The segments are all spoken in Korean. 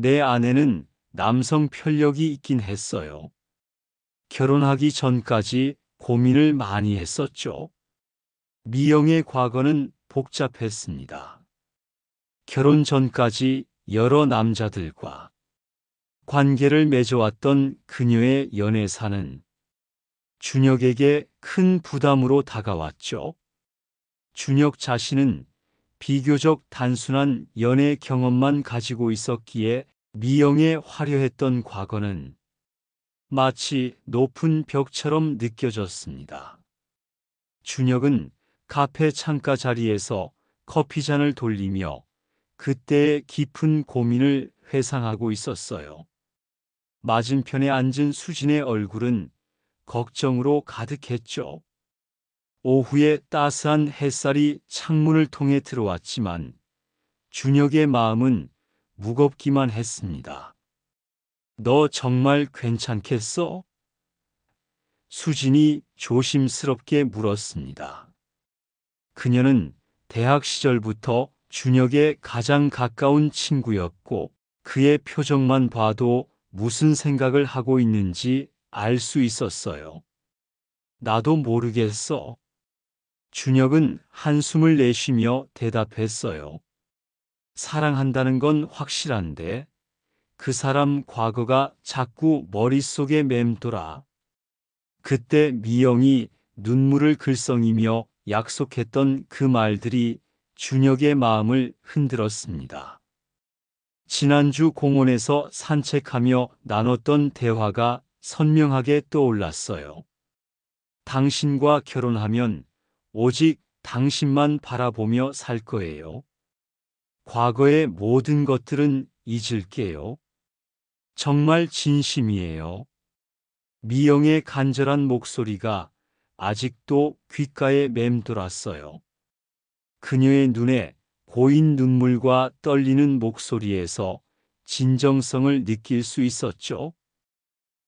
내 아내는 남성 편력이 있긴 했어요. 결혼하기 전까지 고민을 많이 했었죠. 미영의 과거는 복잡했습니다. 결혼 전까지 여러 남자들과 관계를 맺어왔던 그녀의 연애사는 준혁에게 큰 부담으로 다가왔죠. 준혁 자신은 비교적 단순한 연애 경험만 가지고 있었기에 미영의 화려했던 과거는 마치 높은 벽처럼 느껴졌습니다. 준혁은 카페 창가 자리에서 커피잔을 돌리며 그때의 깊은 고민을 회상하고 있었어요. 맞은편에 앉은 수진의 얼굴은 걱정으로 가득했죠. 오후에 따스한 햇살이 창문을 통해 들어왔지만 준혁의 마음은 무겁기만 했습니다. 너 정말 괜찮겠어? 수진이 조심스럽게 물었습니다. 그녀는 대학 시절부터 준혁의 가장 가까운 친구였고 그의 표정만 봐도 무슨 생각을 하고 있는지 알 수 있었어요. 나도 모르겠어. 준혁은 한숨을 내쉬며 대답했어요. 사랑한다는 건 확실한데 그 사람 과거가 자꾸 머릿속에 맴돌아. 그때 미영이 눈물을 글썽이며 약속했던 그 말들이 준혁의 마음을 흔들었습니다. 지난주 공원에서 산책하며 나눴던 대화가 선명하게 떠올랐어요. 당신과 결혼하면 오직 당신만 바라보며 살 거예요. 과거의 모든 것들은 잊을게요. 정말 진심이에요. 미영의 간절한 목소리가 아직도 귓가에 맴돌았어요. 그녀의 눈에 고인 눈물과 떨리는 목소리에서 진정성을 느낄 수 있었죠.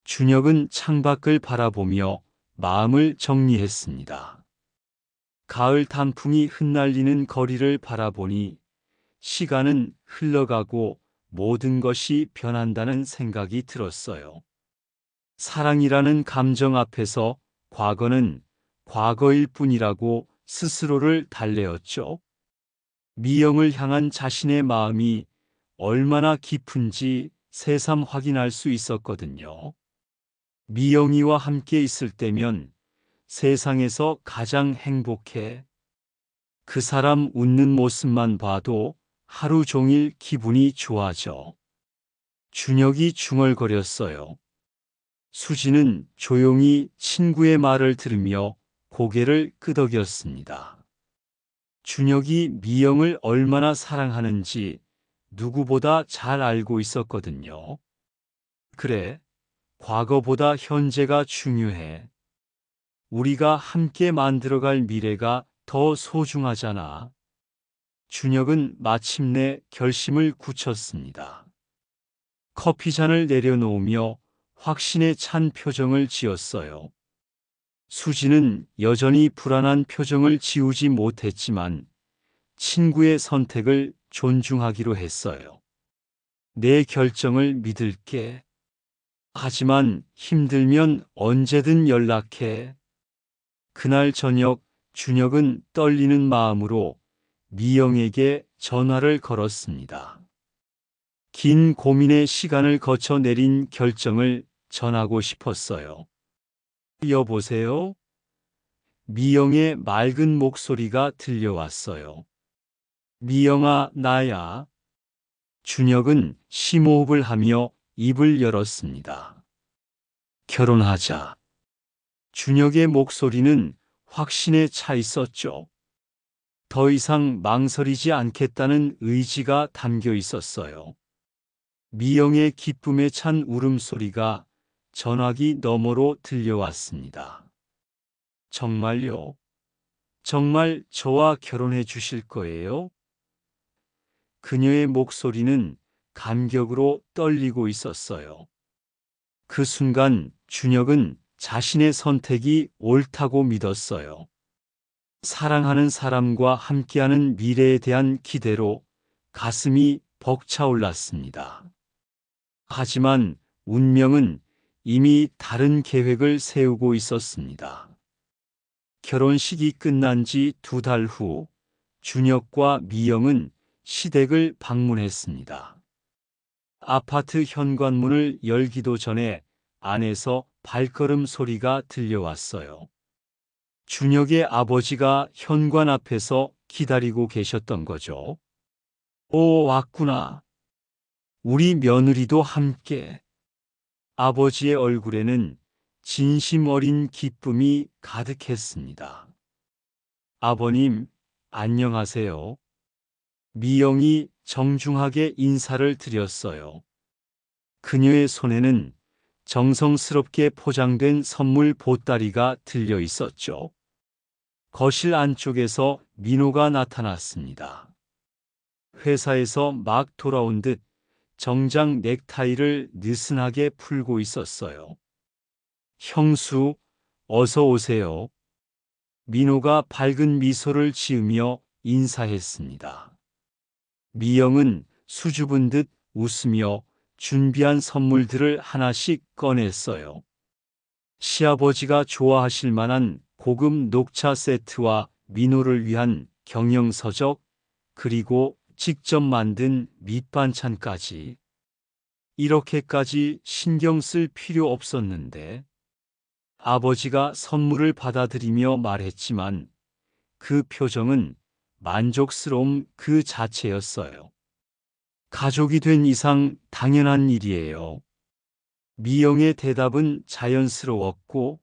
준혁은 창밖을 바라보며 마음을 정리했습니다. 가을 단풍이 흩날리는 거리를 바라보니 시간은 흘러가고 모든 것이 변한다는 생각이 들었어요. 사랑이라는 감정 앞에서 과거는 과거일 뿐이라고 스스로를 달래었죠. 미영을 향한 자신의 마음이 얼마나 깊은지 새삼 확인할 수 있었거든요. 미영이와 함께 있을 때면 세상에서 가장 행복해. 그 사람 웃는 모습만 봐도 하루 종일 기분이 좋아져. 준혁이 중얼거렸어요. 수지는 조용히 친구의 말을 들으며 고개를 끄덕였습니다. 준혁이 미영을 얼마나 사랑하는지 누구보다 잘 알고 있었거든요. 그래, 과거보다 현재가 중요해. 우리가 함께 만들어갈 미래가 더 소중하잖아. 준혁은 마침내 결심을 굳혔습니다. 커피잔을 내려놓으며 확신에 찬 표정을 지었어요. 수지는 여전히 불안한 표정을 지우지 못했지만 친구의 선택을 존중하기로 했어요. 내 결정을 믿을게. 하지만 힘들면 언제든 연락해. 그날 저녁 준혁은 떨리는 마음으로 미영에게 전화를 걸었습니다. 긴 고민의 시간을 거쳐 내린 결정을 전하고 싶었어요. 여보세요? 미영의 맑은 목소리가 들려왔어요. 미영아, 나야. 준혁은 심호흡을 하며 입을 열었습니다. 결혼하자. 준혁의 목소리는 확신에 차 있었죠. 더 이상 망설이지 않겠다는 의지가 담겨 있었어요. 미영의 기쁨에 찬 울음소리가 전화기 너머로 들려왔습니다. 정말요? 정말 저와 결혼해 주실 거예요? 그녀의 목소리는 감격으로 떨리고 있었어요. 그 순간 준혁은 자신의 선택이 옳다고 믿었어요. 사랑하는 사람과 함께하는 미래에 대한 기대로 가슴이 벅차올랐습니다. 하지만 운명은 이미 다른 계획을 세우고 있었습니다. 결혼식이 끝난 지 2달 후 준혁과 미영은 시댁을 방문했습니다. 아파트 현관문을 열기도 전에 안에서 발걸음 소리가 들려왔어요. 준혁의 아버지가 현관 앞에서 기다리고 계셨던 거죠. 오, 왔구나. 우리 며느리도 함께. 아버지의 얼굴에는 진심 어린 기쁨이 가득했습니다. 아버님, 안녕하세요. 미영이 정중하게 인사를 드렸어요. 그녀의 손에는 정성스럽게 포장된 선물 보따리가 들려 있었죠. 거실 안쪽에서 민호가 나타났습니다. 회사에서 막 돌아온 듯 정장 넥타이를 느슨하게 풀고 있었어요. 형수, 어서 오세요. 민호가 밝은 미소를 지으며 인사했습니다. 미영은 수줍은 듯 웃으며 준비한 선물들을 하나씩 꺼냈어요. 시아버지가 좋아하실 만한 고급 녹차 세트와 민호를 위한 경영서적, 그리고 직접 만든 밑반찬까지. 이렇게까지 신경 쓸 필요 없었는데. 아버지가 선물을 받아들이며 말했지만 그 표정은 만족스러움 그 자체였어요. 가족이 된 이상 당연한 일이에요. 미영의 대답은 자연스러웠고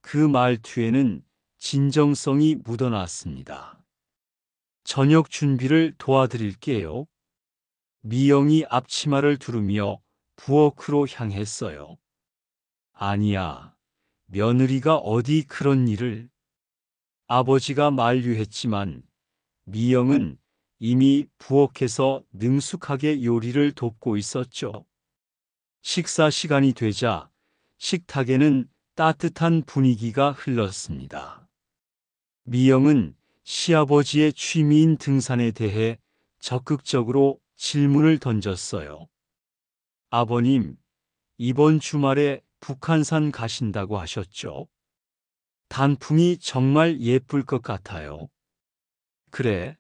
그 말투에는 진정성이 묻어났습니다. 저녁 준비를 도와드릴게요. 미영이 앞치마를 두르며 부엌으로 향했어요. 아니야, 며느리가 어디 그런 일을. 아버지가 만류했지만 미영은 이미 부엌에서 능숙하게 요리를 돕고 있었죠. 식사 시간이 되자 식탁에는 따뜻한 분위기가 흘렀습니다. 미영은 시아버지의 취미인 등산에 대해 적극적으로 질문을 던졌어요. 아버님, 이번 주말에 북한산 가신다고 하셨죠? 단풍이 정말 예쁠 것 같아요. 그래,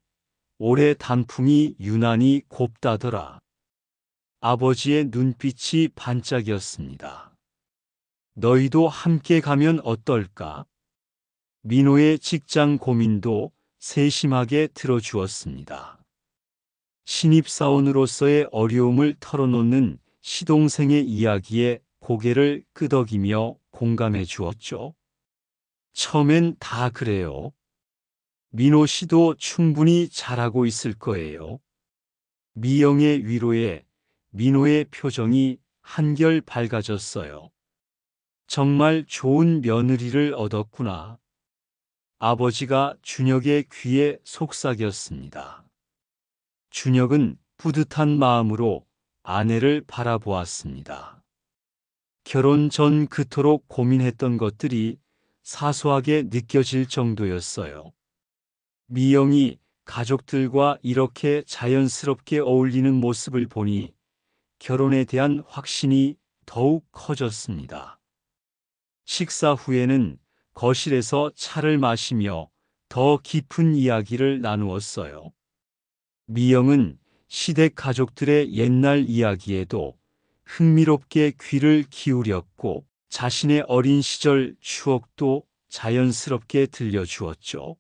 올해 단풍이 유난히 곱다더라. 아버지의 눈빛이 반짝였습니다. 너희도 함께 가면 어떨까? 민호의 직장 고민도 세심하게 들어주었습니다. 신입사원으로서의 어려움을 털어놓는 시동생의 이야기에 고개를 끄덕이며 공감해 주었죠. 처음엔 다 그래요. 민호 씨도 충분히 잘하고 있을 거예요. 미영의 위로에 민호의 표정이 한결 밝아졌어요. 정말 좋은 며느리를 얻었구나. 아버지가 준혁의 귀에 속삭였습니다. 준혁은 뿌듯한 마음으로 아내를 바라보았습니다. 결혼 전 그토록 고민했던 것들이 사소하게 느껴질 정도였어요. 미영이 가족들과 이렇게 자연스럽게 어울리는 모습을 보니 결혼에 대한 확신이 더욱 커졌습니다. 식사 후에는 거실에서 차를 마시며 더 깊은 이야기를 나누었어요. 미영은 시댁 가족들의 옛날 이야기에도 흥미롭게 귀를 기울였고 자신의 어린 시절 추억도 자연스럽게 들려주었죠.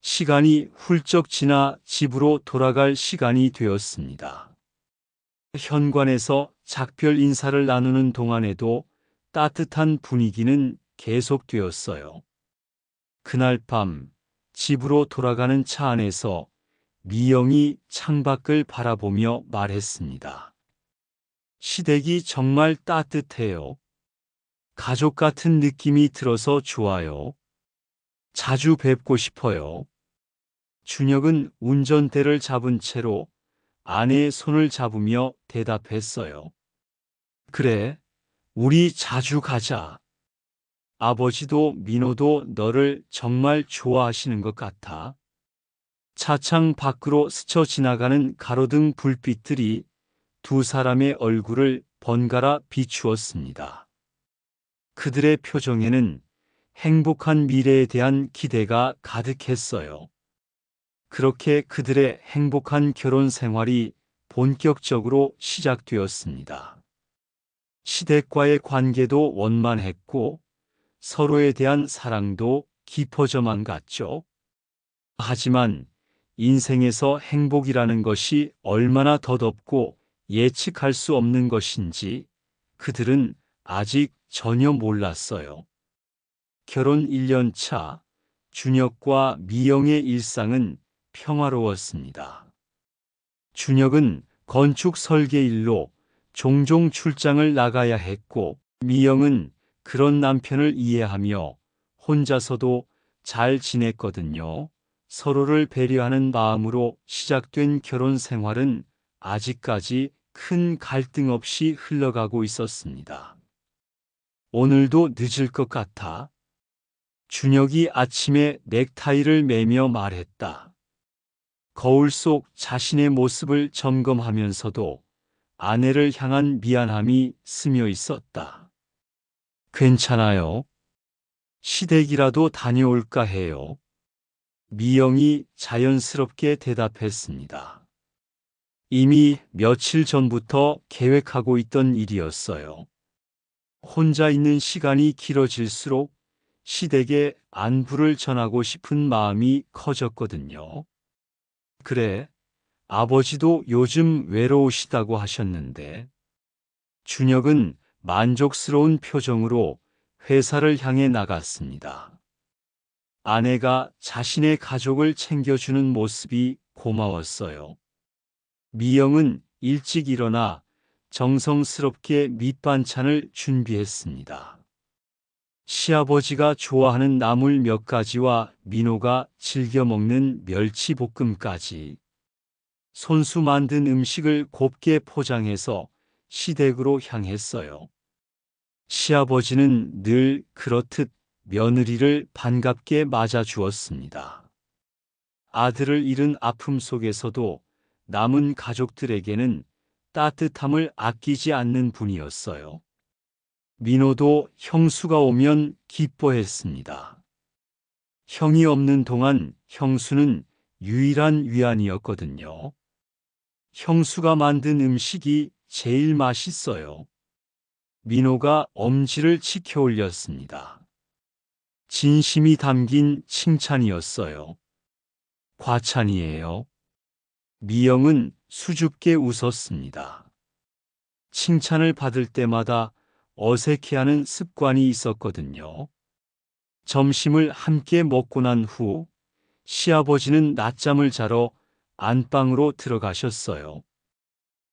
시간이 훌쩍 지나 집으로 돌아갈 시간이 되었습니다. 현관에서 작별 인사를 나누는 동안에도 따뜻한 분위기는 계속되었어요. 그날 밤 집으로 돌아가는 차 안에서 미영이 창밖을 바라보며 말했습니다. 시댁이 정말 따뜻해요. 가족 같은 느낌이 들어서 좋아요. 자주 뵙고 싶어요. 준혁은 운전대를 잡은 채로 아내의 손을 잡으며 대답했어요. 그래, 우리 자주 가자. 아버지도 민호도 너를 정말 좋아하시는 것 같아. 차창 밖으로 스쳐 지나가는 가로등 불빛들이 두 사람의 얼굴을 번갈아 비추었습니다. 그들의 표정에는 행복한 미래에 대한 기대가 가득했어요. 그렇게 그들의 행복한 결혼 생활이 본격적으로 시작되었습니다. 시댁과의 관계도 원만했고 서로에 대한 사랑도 깊어져만 갔죠. 하지만 인생에서 행복이라는 것이 얼마나 더덥고 예측할 수 없는 것인지 그들은 아직 전혀 몰랐어요. 결혼 1년 차 준혁과 미영의 일상은 평화로웠습니다. 준혁은 건축 설계 일로 종종 출장을 나가야 했고 미영은 그런 남편을 이해하며 혼자서도 잘 지냈거든요. 서로를 배려하는 마음으로 시작된 결혼 생활은 아직까지 큰 갈등 없이 흘러가고 있었습니다. 오늘도 늦을 것 같아. 준혁이 아침에 넥타이를 매며 말했다. 거울 속 자신의 모습을 점검하면서도 아내를 향한 미안함이 스며 있었다. 괜찮아요. 시댁이라도 다녀올까 해요. 미영이 자연스럽게 대답했습니다. 이미 며칠 전부터 계획하고 있던 일이었어요. 혼자 있는 시간이 길어질수록 시댁에 안부를 전하고 싶은 마음이 커졌거든요. 그래, 아버지도 요즘 외로우시다고 하셨는데. 준혁은 만족스러운 표정으로 회사를 향해 나갔습니다. 아내가 자신의 가족을 챙겨주는 모습이 고마웠어요. 미영은 일찍 일어나 정성스럽게 밑반찬을 준비했습니다. 시아버지가 좋아하는 나물 몇 가지와 민호가 즐겨 먹는 멸치볶음까지 손수 만든 음식을 곱게 포장해서 시댁으로 향했어요. 시아버지는 늘 그렇듯 며느리를 반갑게 맞아 주었습니다. 아들을 잃은 아픔 속에서도 남은 가족들에게는 따뜻함을 아끼지 않는 분이었어요. 민호도 형수가 오면 기뻐했습니다. 형이 없는 동안 형수는 유일한 위안이었거든요. 형수가 만든 음식이 제일 맛있어요. 민호가 엄지를 치켜 올렸습니다. 진심이 담긴 칭찬이었어요. 과찬이에요. 미영은 수줍게 웃었습니다. 칭찬을 받을 때마다 어색해하는 습관이 있었거든요. 점심을 함께 먹고 난 후 시아버지는 낮잠을 자러 안방으로 들어가셨어요.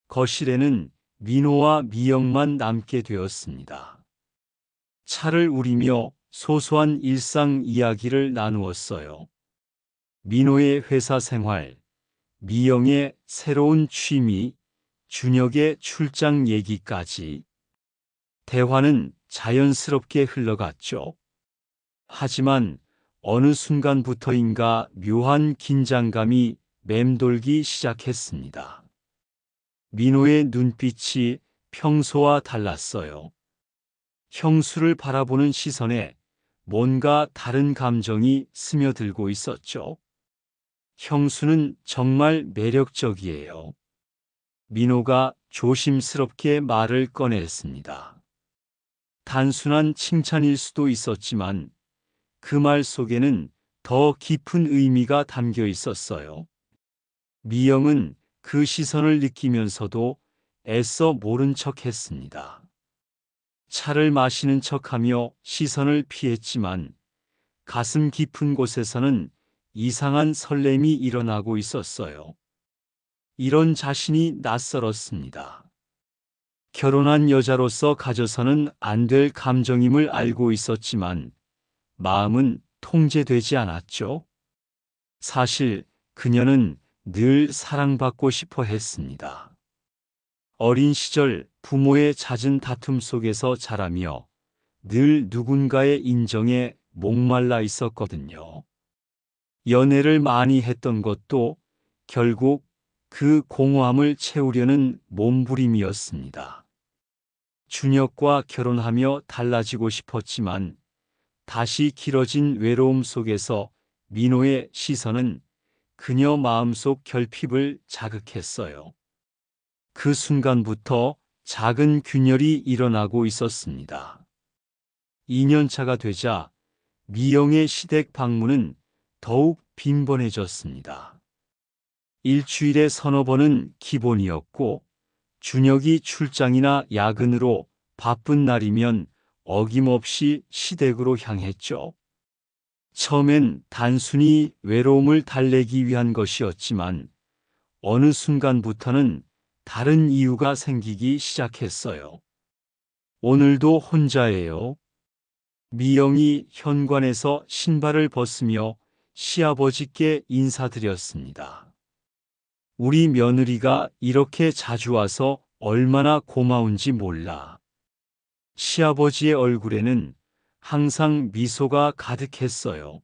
거실에는 민호와 미영만 남게 되었습니다. 차를 우리며 소소한 일상 이야기를 나누었어요. 민호의 회사 생활, 미영의 새로운 취미, 준혁의 출장 얘기까지. 대화는 자연스럽게 흘러갔죠. 하지만 어느 순간부터인가 묘한 긴장감이 맴돌기 시작했습니다. 민호의 눈빛이 평소와 달랐어요. 형수를 바라보는 시선에 뭔가 다른 감정이 스며들고 있었죠. 형수는 정말 매력적이에요. 민호가 조심스럽게 말을 꺼냈습니다. 단순한 칭찬일 수도 있었지만 그 말 속에는 더 깊은 의미가 담겨 있었어요. 미영은 그 시선을 느끼면서도 애써 모른 척 했습니다. 차를 마시는 척하며 시선을 피했지만 가슴 깊은 곳에서는 이상한 설렘이 일어나고 있었어요. 이런 자신이 낯설었습니다. 결혼한 여자로서 가져서는 안 될 감정임을 알고 있었지만 마음은 통제되지 않았죠. 사실 그녀는 늘 사랑받고 싶어 했습니다. 어린 시절 부모의 잦은 다툼 속에서 자라며 늘 누군가의 인정에 목말라 있었거든요. 연애를 많이 했던 것도 결국 그 공허함을 채우려는 몸부림이었습니다. 준혁과 결혼하며 달라지고 싶었지만 다시 길어진 외로움 속에서 민호의 시선은 그녀 마음속 결핍을 자극했어요. 그 순간부터 작은 균열이 일어나고 있었습니다. 2년차가 되자 미영의 시댁 방문은 더욱 빈번해졌습니다. 일주일에 서너 번은 기본이었고 준혁이 출장이나 야근으로 바쁜 날이면 어김없이 시댁으로 향했죠. 처음엔 단순히 외로움을 달래기 위한 것이었지만 어느 순간부터는 다른 이유가 생기기 시작했어요. 오늘도 혼자예요. 미영이 현관에서 신발을 벗으며 시아버지께 인사드렸습니다. 우리 며느리가 이렇게 자주 와서 얼마나 고마운지 몰라. 시아버지의 얼굴에는 항상 미소가 가득했어요.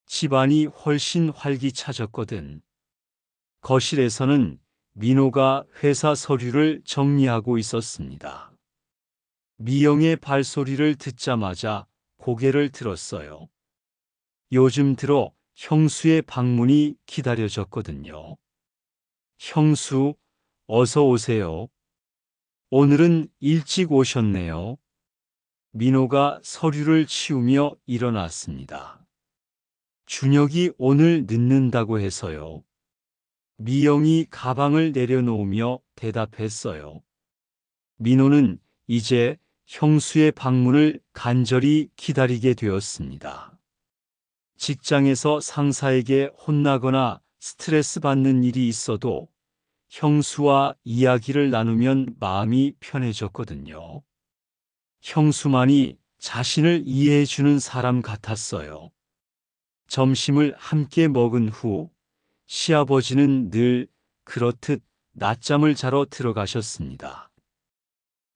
집안이 훨씬 활기차졌거든. 거실에서는 민호가 회사 서류를 정리하고 있었습니다. 미영의 발소리를 듣자마자 고개를 들었어요. 요즘 들어 형수의 방문이 기다려졌거든요. 형수, 어서 오세요. 오늘은 일찍 오셨네요. 민호가 서류를 치우며 일어났습니다. 준혁이 오늘 늦는다고 해서요. 미영이 가방을 내려놓으며 대답했어요. 민호는 이제 형수의 방문을 간절히 기다리게 되었습니다. 직장에서 상사에게 혼나거나 스트레스 받는 일이 있어도 형수와 이야기를 나누면 마음이 편해졌거든요. 형수만이 자신을 이해해 주는 사람 같았어요. 점심을 함께 먹은 후 시아버지는 늘 그렇듯 낮잠을 자러 들어가셨습니다.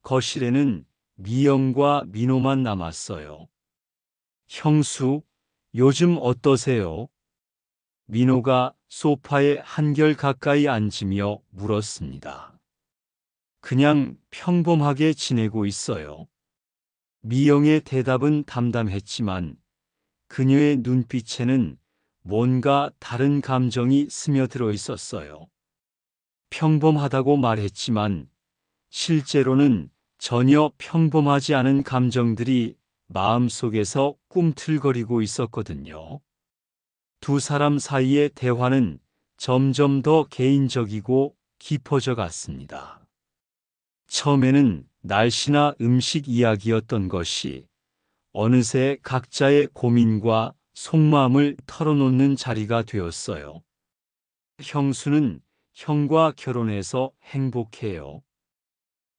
거실에는 미영과 민호만 남았어요. 형수, 요즘 어떠세요? 민호가 소파에 한결 가까이 앉으며 물었습니다. 그냥 평범하게 지내고 있어요. 미영의 대답은 담담했지만 그녀의 눈빛에는 뭔가 다른 감정이 스며들어 있었어요. 평범하다고 말했지만 실제로는 전혀 평범하지 않은 감정들이 마음속에서 꿈틀거리고 있었거든요. 두 사람 사이의 대화는 점점 더 개인적이고 깊어져 갔습니다. 처음에는 날씨나 음식 이야기였던 것이 어느새 각자의 고민과 속마음을 털어놓는 자리가 되었어요. 형수는 형과 결혼해서 행복해요.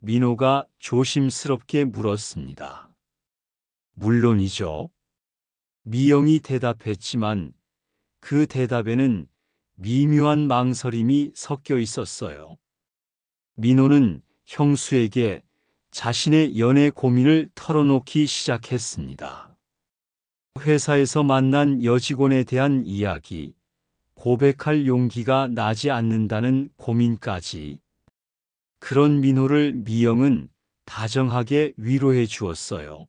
민호가 조심스럽게 물었습니다. 물론이죠. 미영이 대답했지만 그 대답에는 미묘한 망설임이 섞여 있었어요. 민호는 형수에게 자신의 연애 고민을 털어놓기 시작했습니다. 회사에서 만난 여직원에 대한 이야기, 고백할 용기가 나지 않는다는 고민까지. 그런 민호를 미영은 다정하게 위로해 주었어요.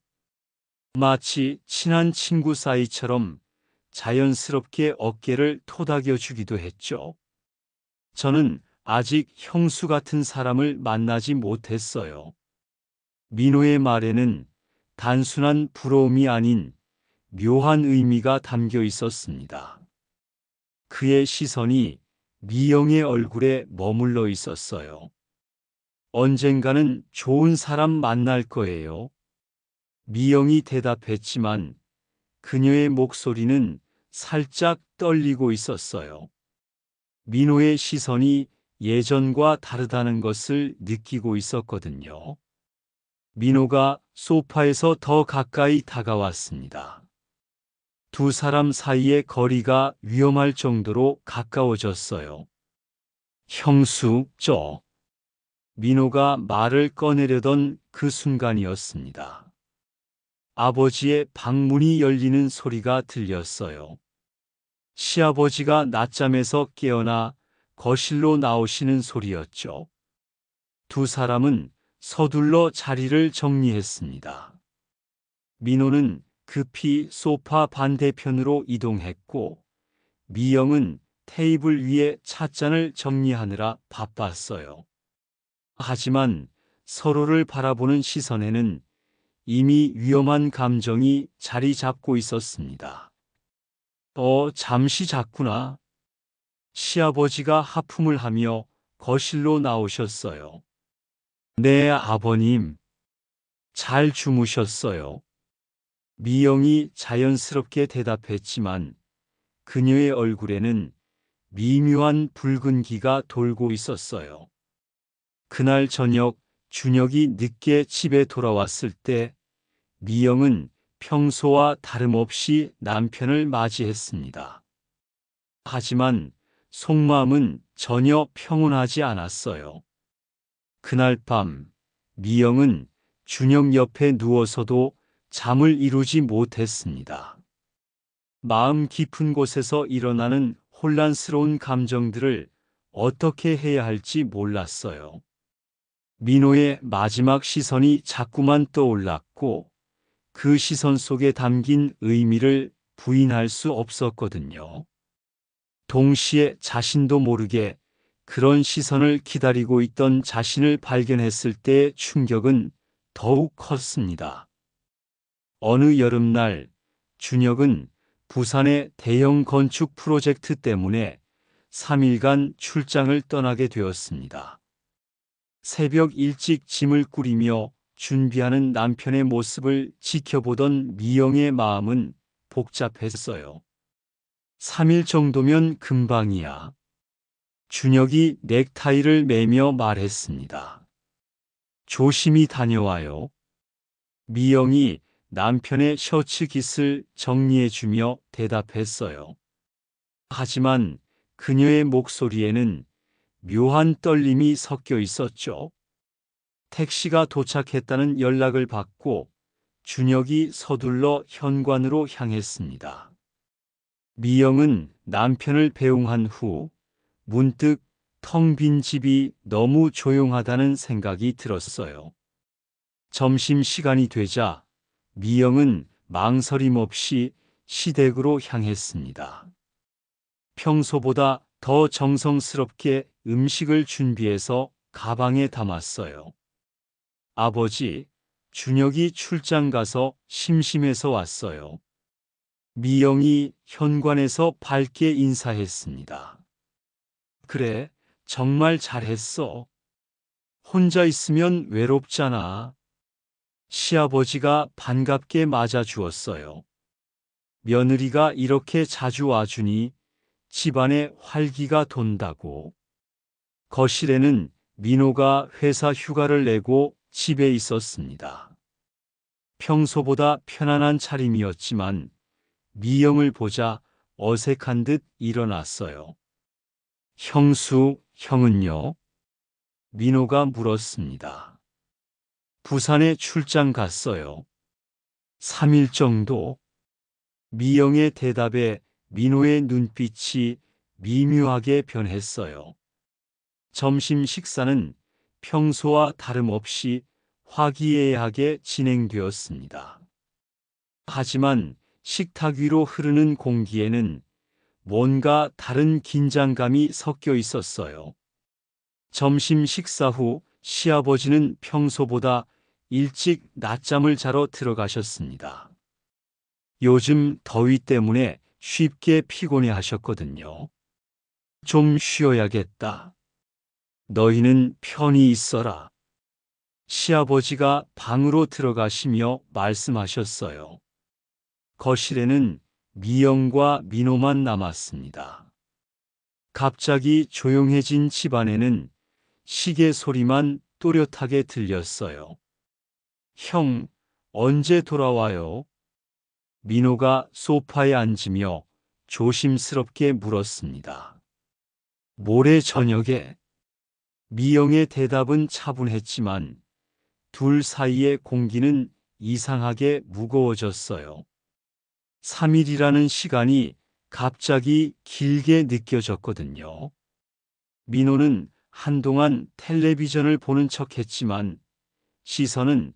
마치 친한 친구 사이처럼 자연스럽게 어깨를 토닥여 주기도 했죠. 저는 아직 형수 같은 사람을 만나지 못했어요. 민호의 말에는 단순한 부러움이 아닌 묘한 의미가 담겨 있었습니다. 그의 시선이 미영의 얼굴에 머물러 있었어요. 언젠가는 좋은 사람 만날 거예요. 미영이 대답했지만 그녀의 목소리는 살짝 떨리고 있었어요. 민호의 시선이 예전과 다르다는 것을 느끼고 있었거든요. 민호가 소파에서 더 가까이 다가왔습니다. 두 사람 사이의 거리가 위험할 정도로 가까워졌어요. 형수, 민호가 말을 꺼내려던 그 순간이었습니다. 아버지의 방문이 열리는 소리가 들렸어요. 시아버지가 낮잠에서 깨어나 거실로 나오시는 소리였죠. 두 사람은 서둘러 자리를 정리했습니다. 민호는 급히 소파 반대편으로 이동했고 미영은 테이블 위에 찻잔을 정리하느라 바빴어요. 하지만 서로를 바라보는 시선에는 이미 위험한 감정이 자리 잡고 있었습니다. 잠시 잤구나. 시아버지가 하품을 하며 거실로 나오셨어요. 네, 아버님. 잘 주무셨어요. 미영이 자연스럽게 대답했지만 그녀의 얼굴에는 미묘한 붉은기가 돌고 있었어요. 그날 저녁 준혁이 늦게 집에 돌아왔을 때 미영은 평소와 다름없이 남편을 맞이했습니다. 하지만 속마음은 전혀 평온하지 않았어요. 그날 밤 미영은 준혁 옆에 누워서도 잠을 이루지 못했습니다. 마음 깊은 곳에서 일어나는 혼란스러운 감정들을 어떻게 해야 할지 몰랐어요. 민호의 마지막 시선이 자꾸만 떠올랐고 그 시선 속에 담긴 의미를 부인할 수 없었거든요. 동시에 자신도 모르게 그런 시선을 기다리고 있던 자신을 발견했을 때의 충격은 더욱 컸습니다. 어느 여름날 준혁은 부산의 대형 건축 프로젝트 때문에 3일간 출장을 떠나게 되었습니다. 새벽 일찍 짐을 꾸리며 준비하는 남편의 모습을 지켜보던 미영의 마음은 복잡했어요. 3일 정도면 금방이야. 준혁이 넥타이를 매며 말했습니다. 조심히 다녀와요. 미영이 남편의 셔츠 깃을 정리해주며 대답했어요. 하지만 그녀의 목소리에는 묘한 떨림이 섞여 있었죠. 택시가 도착했다는 연락을 받고 준혁이 서둘러 현관으로 향했습니다. 미영은 남편을 배웅한 후 문득 텅 빈 집이 너무 조용하다는 생각이 들었어요. 점심시간이 되자 미영은 망설임 없이 시댁으로 향했습니다. 평소보다 더 정성스럽게 음식을 준비해서 가방에 담았어요. 아버지, 준혁이 출장 가서 심심해서 왔어요. 미영이 현관에서 밝게 인사했습니다. 그래, 정말 잘했어. 혼자 있으면 외롭잖아. 시아버지가 반갑게 맞아주었어요. 며느리가 이렇게 자주 와주니 집안에 활기가 돈다고. 거실에는 민호가 회사 휴가를 내고 집에 있었습니다. 평소보다 편안한 차림이었지만 미영을 보자 어색한 듯 일어났어요. 형수, 형은요? 민호가 물었습니다. 부산에 출장 갔어요. 3일 정도. 미영의 대답에 민호의 눈빛이 미묘하게 변했어요. 점심 식사는 평소와 다름없이 화기애애하게 진행되었습니다. 하지만 식탁 위로 흐르는 공기에는 뭔가 다른 긴장감이 섞여 있었어요. 점심 식사 후 시아버지는 평소보다 일찍 낮잠을 자러 들어가셨습니다. 요즘 더위 때문에 쉽게 피곤해 하셨거든요. 좀 쉬어야겠다. 너희는 편히 있어라. 시아버지가 방으로 들어가시며 말씀하셨어요. 거실에는 미영과 민호만 남았습니다. 갑자기 조용해진 집안에는 시계 소리만 또렷하게 들렸어요. 형, 언제 돌아와요? 민호가 소파에 앉으며 조심스럽게 물었습니다. 모레 저녁에. 미영의 대답은 차분했지만 둘 사이의 공기는 이상하게 무거워졌어요. 3일이라는 시간이 갑자기 길게 느껴졌거든요. 민호는 한동안 텔레비전을 보는 척했지만 시선은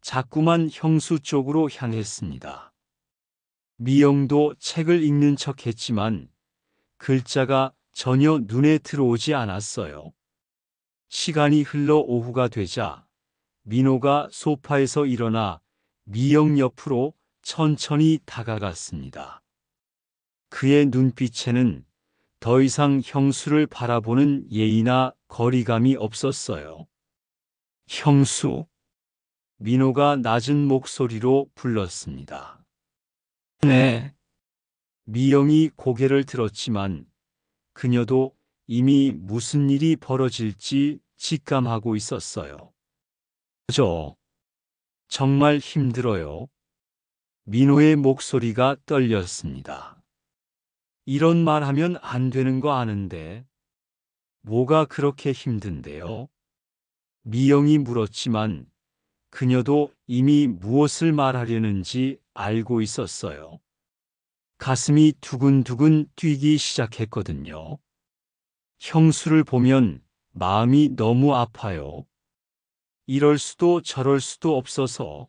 자꾸만 형수 쪽으로 향했습니다. 미영도 책을 읽는 척 했지만 글자가 전혀 눈에 들어오지 않았어요. 시간이 흘러 오후가 되자 민호가 소파에서 일어나 미영 옆으로 천천히 다가갔습니다. 그의 눈빛에는 더 이상 형수를 바라보는 예의나 거리감이 없었어요. 형수. 민호가 낮은 목소리로 불렀습니다. 네. 미영이 고개를 들었지만 그녀도 이미 무슨 일이 벌어질지 직감하고 있었어요. 저 정말 힘들어요. 민호의 목소리가 떨렸습니다. 이런 말 하면 안 되는 거 아는데 뭐가 그렇게 힘든데요? 미영이 물었지만 그녀도 이미 무엇을 말하려는지 알고 있었어요. 가슴이 두근두근 뛰기 시작했거든요. 형수를 보면 마음이 너무 아파요. 이럴 수도 저럴 수도 없어서.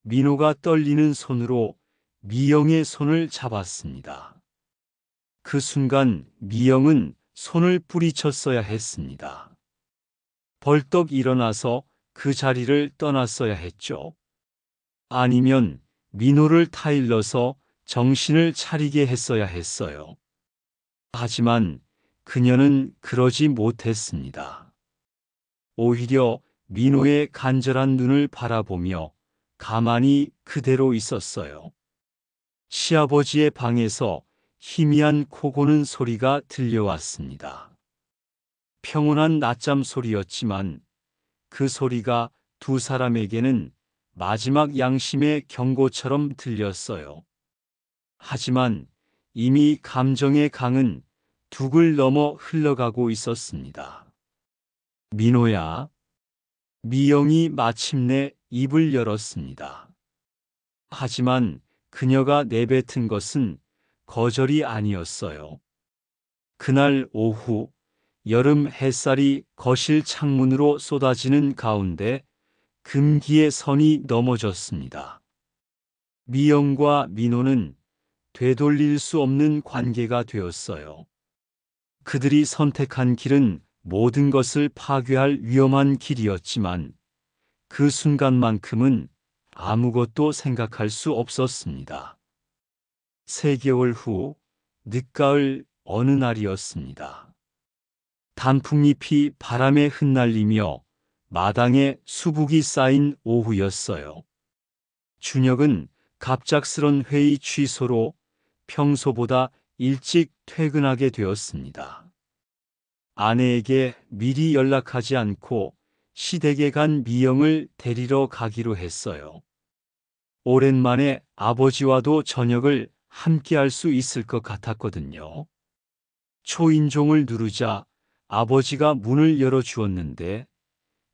민호가 떨리는 손으로 미영의 손을 잡았습니다. 그 순간 미영은 손을 뿌리쳤어야 했습니다. 벌떡 일어나서 그 자리를 떠났어야 했죠. 아니면 민호를 타일러서 정신을 차리게 했어야 했어요. 하지만 그녀는 그러지 못했습니다. 오히려 민호의 간절한 눈을 바라보며 가만히 그대로 있었어요. 시아버지의 방에서 희미한 코 고는 소리가 들려왔습니다. 평온한 낮잠 소리였지만 그 소리가 두 사람에게는 마지막 양심의 경고처럼 들렸어요. 하지만 이미 감정의 강은 둑을 넘어 흘러가고 있었습니다. 민호야. 미영이 마침내 입을 열었습니다. 하지만 그녀가 내뱉은 것은 거절이 아니었어요. 그날 오후 여름 햇살이 거실 창문으로 쏟아지는 가운데 금기의 선이 넘어졌습니다. 미영과 민호는 되돌릴 수 없는 관계가 되었어요. 그들이 선택한 길은 모든 것을 파괴할 위험한 길이었지만 그 순간만큼은 아무것도 생각할 수 없었습니다. 3개월 후 늦가을 어느 날이었습니다. 단풍잎이 바람에 흩날리며 마당에 수북이 쌓인 오후였어요. 준혁은 갑작스런 회의 취소로 평소보다 일찍 퇴근하게 되었습니다. 아내에게 미리 연락하지 않고 시댁에 간 미영을 데리러 가기로 했어요. 오랜만에 아버지와도 저녁을 함께 할 수 있을 것 같았거든요. 초인종을 누르자 아버지가 문을 열어주었는데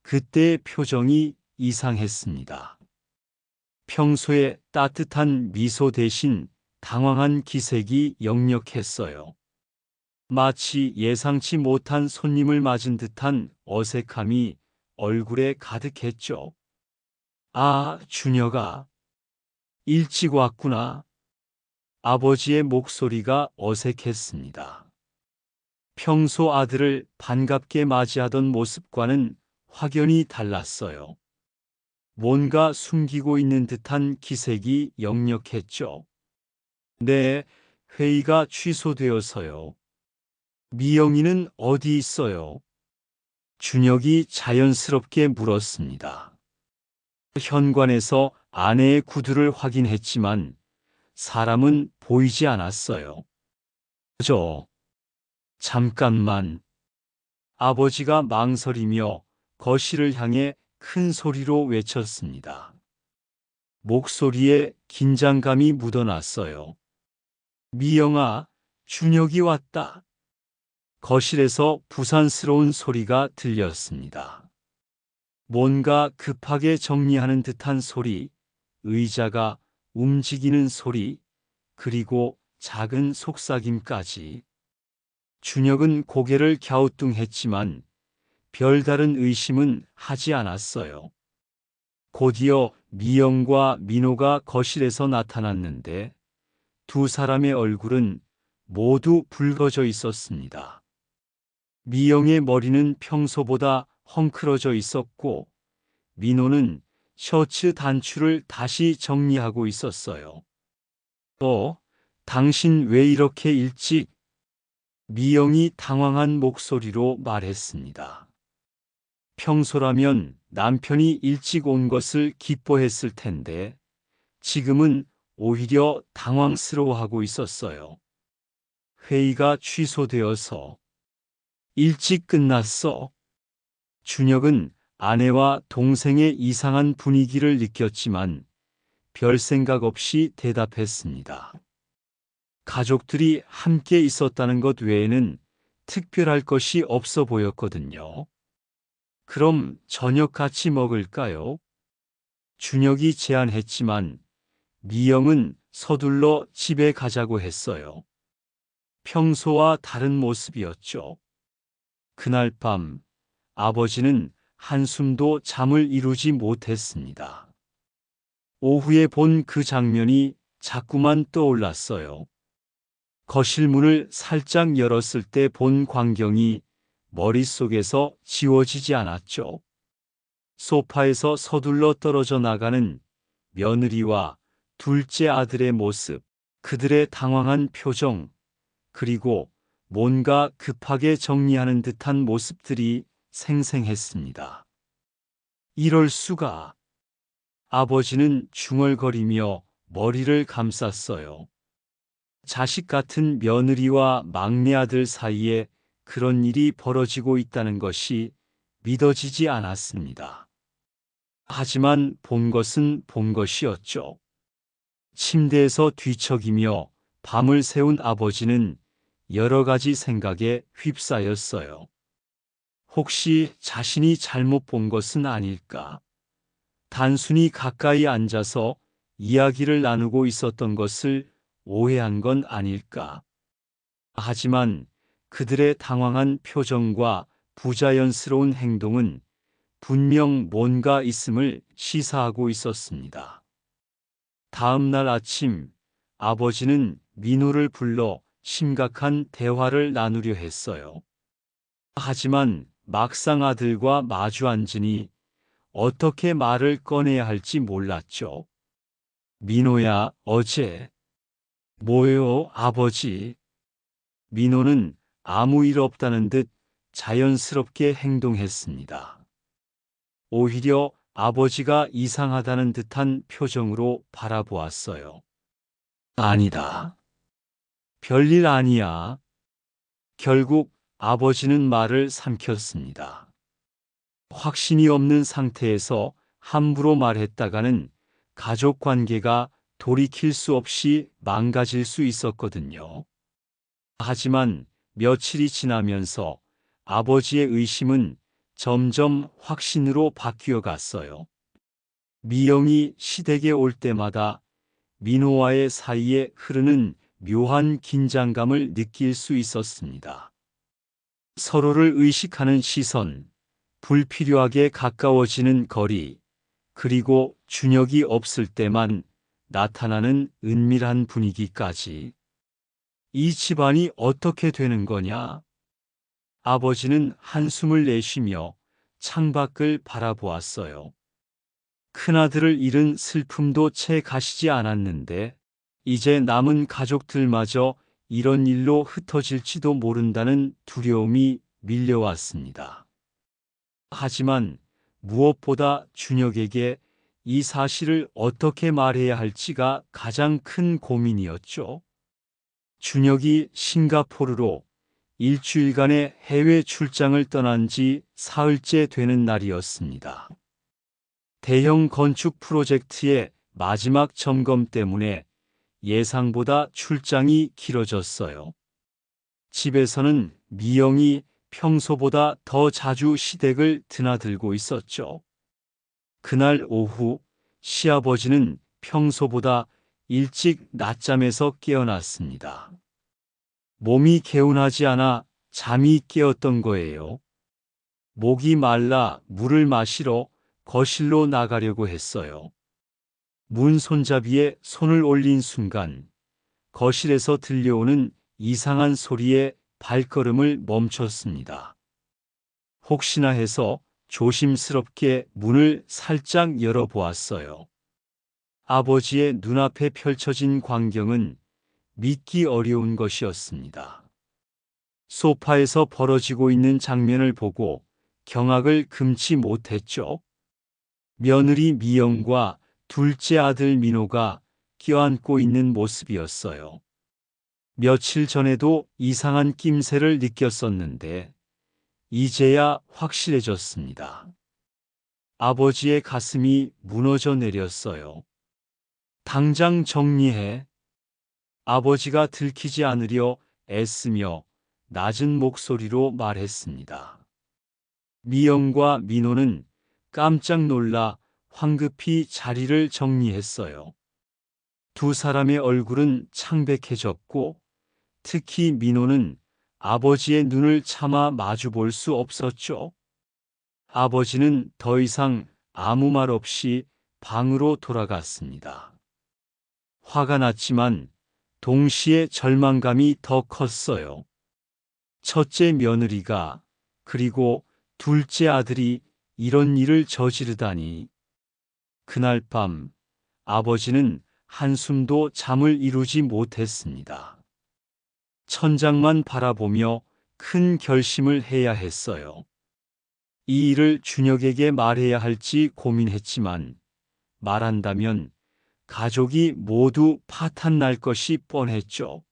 그때의 표정이 이상했습니다. 평소에 따뜻한 미소 대신 당황한 기색이 역력했어요. 마치 예상치 못한 손님을 맞은 듯한 어색함이 얼굴에 가득했죠. 아, 준혁아. 일찍 왔구나. 아버지의 목소리가 어색했습니다. 평소 아들을 반갑게 맞이하던 모습과는 확연히 달랐어요. 뭔가 숨기고 있는 듯한 기색이 역력했죠. 네, 회의가 취소되어서요. 미영이는 어디 있어요? 준혁이 자연스럽게 물었습니다. 현관에서 아내의 구두를 확인했지만 사람은 보이지 않았어요. 잠깐만. 아버지가 망설이며 거실을 향해 큰 소리로 외쳤습니다. 목소리에 긴장감이 묻어났어요. 미영아, 준혁이 왔다. 거실에서 부산스러운 소리가 들렸습니다. 뭔가 급하게 정리하는 듯한 소리, 의자가 움직이는 소리, 그리고 작은 속삭임까지. 준혁은 고개를 갸우뚱했지만 별다른 의심은 하지 않았어요. 곧이어 미영과 민호가 거실에서 나타났는데 두 사람의 얼굴은 모두 붉어져 있었습니다. 미영의 머리는 평소보다 헝클어져 있었고 민호는 셔츠 단추를 다시 정리하고 있었어요. 당신 왜 이렇게 일찍? 미영이 당황한 목소리로 말했습니다. 평소라면 남편이 일찍 온 것을 기뻐했을 텐데 지금은 오히려 당황스러워하고 있었어요. 회의가 취소되어서 일찍 끝났어. 준혁은 아내와 동생의 이상한 분위기를 느꼈지만 별 생각 없이 대답했습니다. 가족들이 함께 있었다는 것 외에는 특별할 것이 없어 보였거든요. 그럼 저녁 같이 먹을까요? 준혁이 제안했지만 미영은 서둘러 집에 가자고 했어요. 평소와 다른 모습이었죠. 그날 밤 아버지는 한숨도 잠을 이루지 못했습니다. 오후에 본 그 장면이 자꾸만 떠올랐어요. 거실 문을 살짝 열었을 때 본 광경이 머릿속에서 지워지지 않았죠. 소파에서 서둘러 떨어져 나가는 며느리와 둘째 아들의 모습, 그들의 당황한 표정, 그리고 뭔가 급하게 정리하는 듯한 모습들이 생생했습니다. 이럴 수가. 아버지는 중얼거리며 머리를 감쌌어요. 자식 같은 며느리와 막내 아들 사이에 그런 일이 벌어지고 있다는 것이 믿어지지 않았습니다. 하지만 본 것은 본 것이었죠. 침대에서 뒤척이며 밤을 새운 아버지는 여러 가지 생각에 휩싸였어요. 혹시 자신이 잘못 본 것은 아닐까? 단순히 가까이 앉아서 이야기를 나누고 있었던 것을 오해한 건 아닐까? 하지만 그들의 당황한 표정과 부자연스러운 행동은 분명 뭔가 있음을 시사하고 있었습니다. 다음 날 아침 아버지는 민호를 불러 심각한 대화를 나누려 했어요. 하지만 막상 아들과 마주 앉으니 어떻게 말을 꺼내야 할지 몰랐죠. 민호야, 어제. 뭐요, 아버지? 민호는 아무 일 없다는 듯 자연스럽게 행동했습니다. 오히려 아버지가 이상하다는 듯한 표정으로 바라보았어요. 아니다. 별일 아니야. 결국 아버지는 말을 삼켰습니다. 확신이 없는 상태에서 함부로 말했다가는 가족 관계가 돌이킬 수 없이 망가질 수 있었거든요. 하지만 며칠이 지나면서 아버지의 의심은 점점 확신으로 바뀌어 갔어요. 미영이 시댁에 올 때마다 민호와의 사이에 흐르는 묘한 긴장감을 느낄 수 있었습니다. 서로를 의식하는 시선, 불필요하게 가까워지는 거리, 그리고 준혁이 없을 때만 나타나는 은밀한 분위기까지. 이 집안이 어떻게 되는 거냐? 아버지는 한숨을 내쉬며 창밖을 바라보았어요. 큰아들을 잃은 슬픔도 채 가시지 않았는데 이제 남은 가족들마저 이런 일로 흩어질지도 모른다는 두려움이 밀려왔습니다. 하지만 무엇보다 준혁에게 이 사실을 어떻게 말해야 할지가 가장 큰 고민이었죠. 준혁이 싱가포르로 일주일간의 해외 출장을 떠난 지 사흘째 되는 날이었습니다. 대형 건축 프로젝트의 마지막 점검 때문에 예상보다 출장이 길어졌어요. 집에서는 미영이 평소보다 더 자주 시댁을 드나들고 있었죠. 그날 오후 시아버지는 평소보다 일찍 낮잠에서 깨어났습니다. 몸이 개운하지 않아 잠이 깨었던 거예요. 목이 말라 물을 마시러 거실로 나가려고 했어요. 문 손잡이에 손을 올린 순간 거실에서 들려오는 이상한 소리에 발걸음을 멈췄습니다. 혹시나 해서 조심스럽게 문을 살짝 열어보았어요. 아버지의 눈앞에 펼쳐진 광경은 믿기 어려운 것이었습니다. 소파에서 벌어지고 있는 장면을 보고 경악을 금치 못했죠. 며느리 미영과 둘째 아들 민호가 껴안고 있는 모습이었어요. 며칠 전에도 이상한 낌새를 느꼈었는데 이제야 확실해졌습니다. 아버지의 가슴이 무너져 내렸어요. 당장 정리해. 아버지가 들키지 않으려 애쓰며 낮은 목소리로 말했습니다. 미영과 민호는 깜짝 놀라 황급히 자리를 정리했어요. 두 사람의 얼굴은 창백해졌고 특히 민호는 아버지의 눈을 차마 마주 볼 수 없었죠. 아버지는 더 이상 아무 말 없이 방으로 돌아갔습니다. 화가 났지만 동시에 절망감이 더 컸어요. 첫째 며느리가 그리고 둘째 아들이 이런 일을 저지르다니. 그날 밤 아버지는 한숨도 잠을 이루지 못했습니다. 천장만 바라보며 큰 결심을 해야 했어요. 이 일을 준혁에게 말해야 할지 고민했지만 말한다면 가족이 모두 파탄 날 것이 뻔했죠.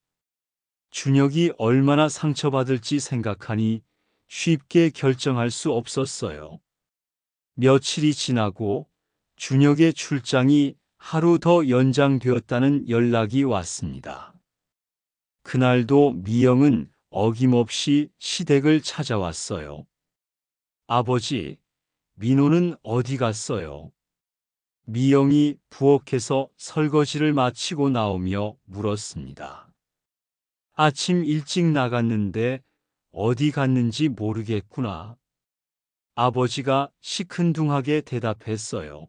준혁이 얼마나 상처받을지 생각하니 쉽게 결정할 수 없었어요. 며칠이 지나고 준혁의 출장이 하루 더 연장되었다는 연락이 왔습니다. 그날도 미영은 어김없이 시댁을 찾아왔어요. 아버지, 민호는 어디 갔어요? 미영이 부엌에서 설거지를 마치고 나오며 물었습니다. 아침 일찍 나갔는데 어디 갔는지 모르겠구나. 아버지가 시큰둥하게 대답했어요.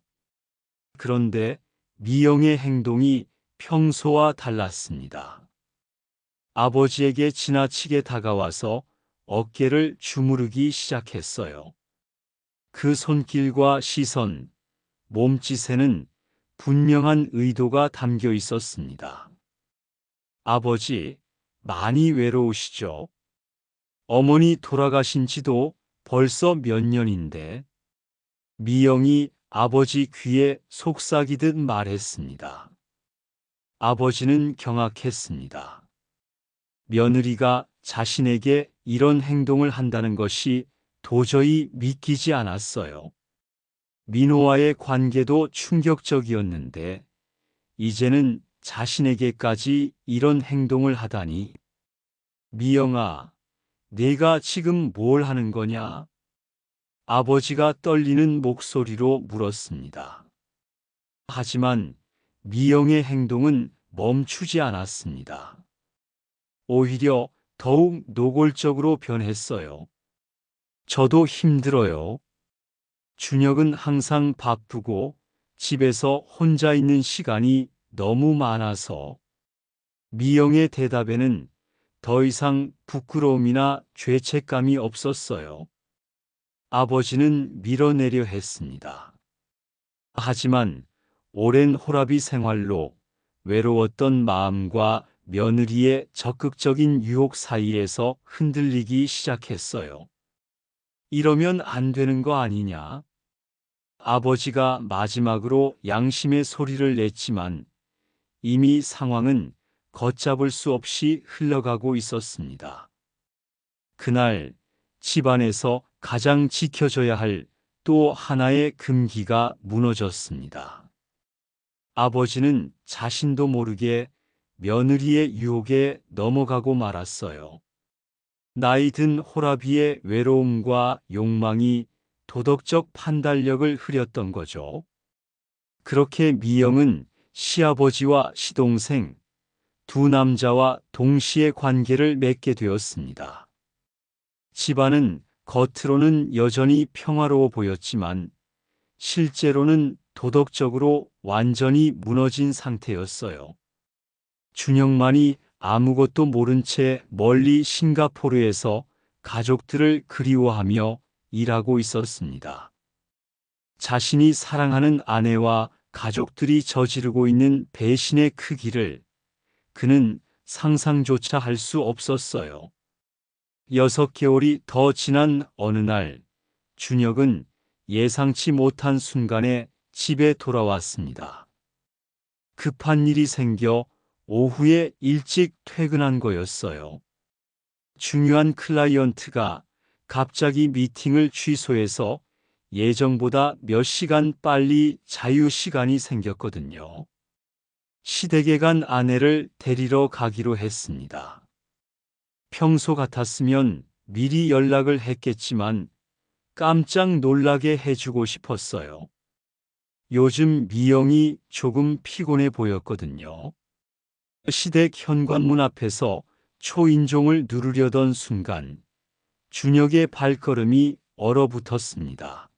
그런데 미영의 행동이 평소와 달랐습니다. 아버지에게 지나치게 다가와서 어깨를 주무르기 시작했어요. 그 손길과 시선, 몸짓에는 분명한 의도가 담겨 있었습니다. 아버지, 많이 외로우시죠? 어머니 돌아가신 지도 벌써 몇 년인데. 미영이 아버지 귀에 속삭이듯 말했습니다. 아버지는 경악했습니다. 며느리가 자신에게 이런 행동을 한다는 것이 도저히 믿기지 않았어요. 민호와의 관계도 충격적이었는데 이제는 자신에게까지 이런 행동을 하다니. 미영아, 내가 지금 뭘 하는 거냐? 아버지가 떨리는 목소리로 물었습니다. 하지만 미영의 행동은 멈추지 않았습니다. 오히려 더욱 노골적으로 변했어요. 저도 힘들어요. 준혁은 항상 바쁘고 집에서 혼자 있는 시간이 너무 많아서. 미영의 대답에는 더 이상 부끄러움이나 죄책감이 없었어요. 아버지는 밀어내려 했습니다. 하지만 오랜 호라비 생활로 외로웠던 마음과 며느리의 적극적인 유혹 사이에서 흔들리기 시작했어요. 이러면 안 되는 거 아니냐? 아버지가 마지막으로 양심의 소리를 냈지만 이미 상황은 걷잡을 수 없이 흘러가고 있었습니다. 그날 집안에서 가장 지켜져야 할 또 하나의 금기가 무너졌습니다. 아버지는 자신도 모르게 며느리의 유혹에 넘어가고 말았어요. 나이 든 호라비의 외로움과 욕망이 도덕적 판단력을 흐렸던 거죠. 그렇게 미영은 시아버지와 시동생, 두 남자와 동시에 관계를 맺게 되었습니다. 집안은 겉으로는 여전히 평화로워 보였지만 실제로는 도덕적으로 완전히 무너진 상태였어요. 준혁만이 아무것도 모른 채 멀리 싱가포르에서 가족들을 그리워하며 일하고 있었습니다. 자신이 사랑하는 아내와 가족들이 저지르고 있는 배신의 크기를 그는 상상조차 할 수 없었어요. 6개월이 더 지난 어느 날, 준혁은 예상치 못한 순간에 집에 돌아왔습니다. 급한 일이 생겨 오후에 일찍 퇴근한 거였어요. 중요한 클라이언트가 갑자기 미팅을 취소해서 예정보다 몇 시간 빨리 자유 시간이 생겼거든요. 시댁에 간 아내를 데리러 가기로 했습니다. 평소 같았으면 미리 연락을 했겠지만 깜짝 놀라게 해주고 싶었어요. 요즘 미영이 조금 피곤해 보였거든요. 시댁 현관문 앞에서 초인종을 누르려던 순간 준혁의 발걸음이 얼어붙었습니다.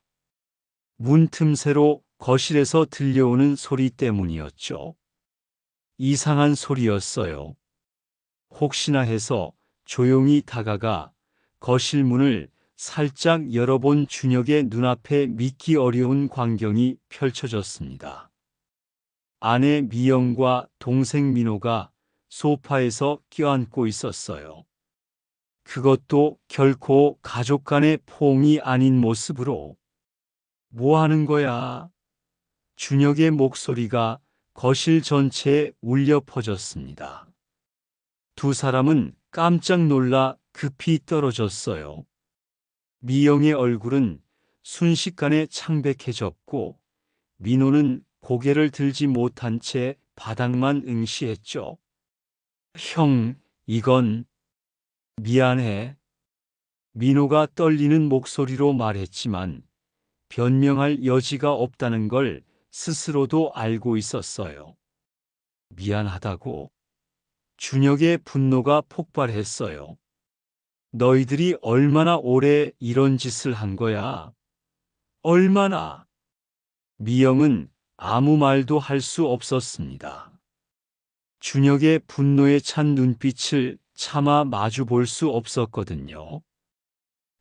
문 틈새로 거실에서 들려오는 소리 때문이었죠. 이상한 소리였어요. 혹시나 해서 조용히 다가가 거실 문을 살짝 열어본 준혁의 눈앞에 믿기 어려운 광경이 펼쳐졌습니다. 아내 미영과 동생 민호가 소파에서 껴안고 있었어요. 그것도 결코 가족 간의 포옹이 아닌 모습으로. 뭐 하는 거야? 준혁의 목소리가 거실 전체에 울려 퍼졌습니다. 두 사람은 깜짝 놀라 급히 떨어졌어요. 미영의 얼굴은 순식간에 창백해졌고 민호는 고개를 들지 못한 채 바닥만 응시했죠. 형, 이건 미안해. 민호가 떨리는 목소리로 말했지만 변명할 여지가 없다는 걸 스스로도 알고 있었어요. 미안하다고. 준혁의 분노가 폭발했어요. 너희들이 얼마나 오래 이런 짓을 한 거야? 얼마나? 미영은 아무 말도 할 수 없었습니다. 준혁의 분노에 찬 눈빛을 차마 마주 볼 수 없었거든요.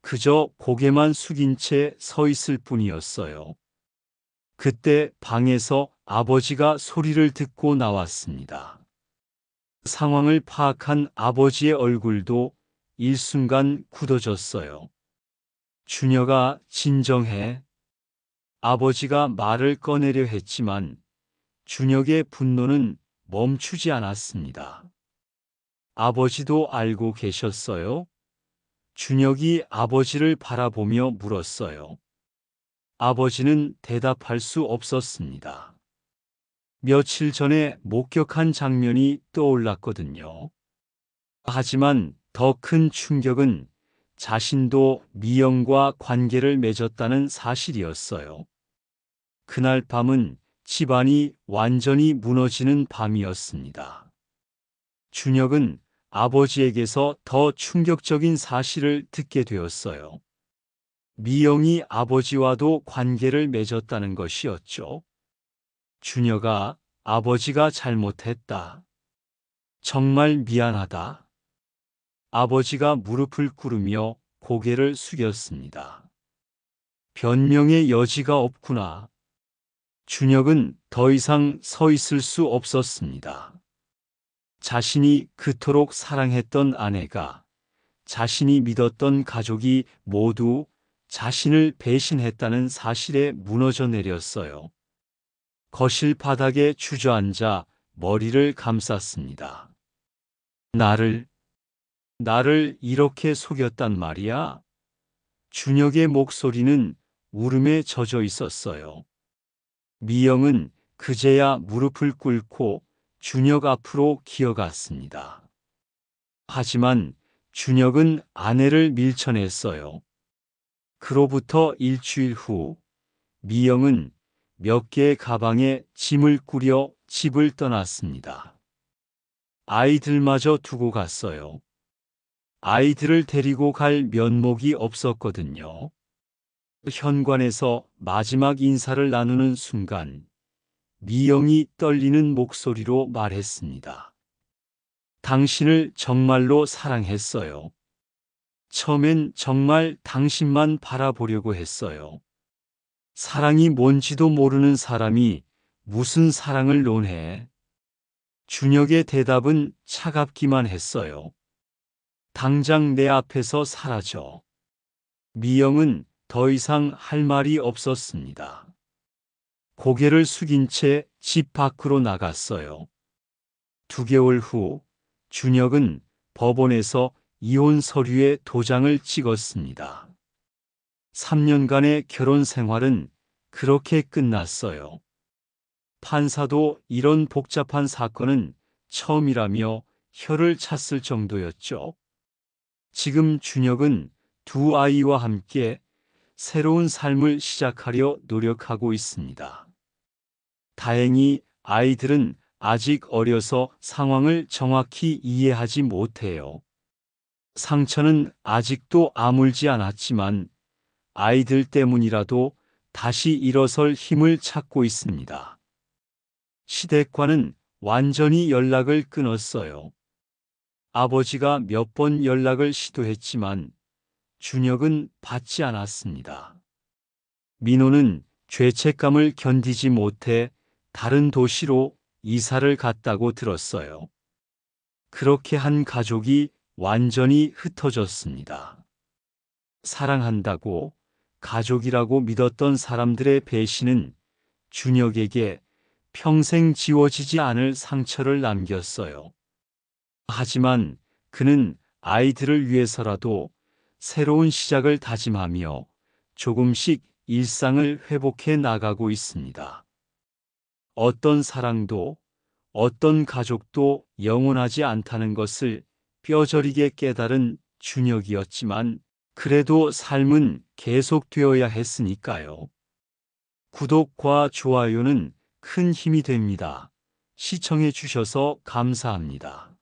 그저 고개만 숙인 채 서 있을 뿐이었어요. 그때 방에서 아버지가 소리를 듣고 나왔습니다. 상황을 파악한 아버지의 얼굴도 일순간 굳어졌어요. 준혁아, 진정해. 아버지가 말을 꺼내려 했지만 준혁의 분노는 멈추지 않았습니다. 아버지도 알고 계셨어요? 준혁이 아버지를 바라보며 물었어요. 아버지는 대답할 수 없었습니다. 며칠 전에 목격한 장면이 떠올랐거든요. 하지만 더 큰 충격은 자신도 미영과 관계를 맺었다는 사실이었어요. 그날 밤은 집안이 완전히 무너지는 밤이었습니다. 준혁은 아버지에게서 더 충격적인 사실을 듣게 되었어요. 미영이 아버지와도 관계를 맺었다는 것이었죠. 준혁아, 아버지가 잘못했다. 정말 미안하다. 아버지가 무릎을 꿇으며 고개를 숙였습니다. 변명의 여지가 없구나. 준혁은 더 이상 서 있을 수 없었습니다. 자신이 그토록 사랑했던 아내가, 자신이 믿었던 가족이 모두 자신을 배신했다는 사실에 무너져 내렸어요. 거실 바닥에 주저앉아 머리를 감쌌습니다. 나를 이렇게 속였단 말이야? 준혁의 목소리는 울음에 젖어 있었어요. 미영은 그제야 무릎을 꿇고 준혁 앞으로 기어갔습니다. 하지만 준혁은 아내를 밀쳐냈어요. 그로부터 일주일 후 미영은 몇 개의 가방에 짐을 꾸려 집을 떠났습니다. 아이들마저 두고 갔어요. 아이들을 데리고 갈 면목이 없었거든요. 현관에서 마지막 인사를 나누는 순간 미영이 떨리는 목소리로 말했습니다. 당신을 정말로 사랑했어요. 처음엔 정말 당신만 바라보려고 했어요. 사랑이 뭔지도 모르는 사람이 무슨 사랑을 논해? 준혁의 대답은 차갑기만 했어요. 당장 내 앞에서 사라져. 미영은 더 이상 할 말이 없었습니다. 고개를 숙인 채 집 밖으로 나갔어요. 2개월 후 준혁은 법원에서 이혼 서류에 도장을 찍었습니다. 3년간의 결혼 생활은 그렇게 끝났어요. 판사도 이런 복잡한 사건은 처음이라며 혀를 찼을 정도였죠. 지금 준혁은 2 아이와 함께 새로운 삶을 시작하려 노력하고 있습니다. 다행히 아이들은 아직 어려서 상황을 정확히 이해하지 못해요. 상처는 아직도 아물지 않았지만 아이들 때문이라도 다시 일어설 힘을 찾고 있습니다. 시댁과는 완전히 연락을 끊었어요. 아버지가 몇 번 연락을 시도했지만 준혁은 받지 않았습니다. 민호는 죄책감을 견디지 못해 다른 도시로 이사를 갔다고 들었어요. 그렇게 한 가족이 완전히 흩어졌습니다. 사랑한다고 가족이라고 믿었던 사람들의 배신은 준혁에게 평생 지워지지 않을 상처를 남겼어요. 하지만 그는 아이들을 위해서라도 새로운 시작을 다짐하며 조금씩 일상을 회복해 나가고 있습니다. 어떤 사랑도 어떤 가족도 영원하지 않다는 것을 뼈저리게 깨달은 준혁이었지만 그래도 삶은 계속되어야 했으니까요. 구독과 좋아요는 큰 힘이 됩니다. 시청해 주셔서 감사합니다.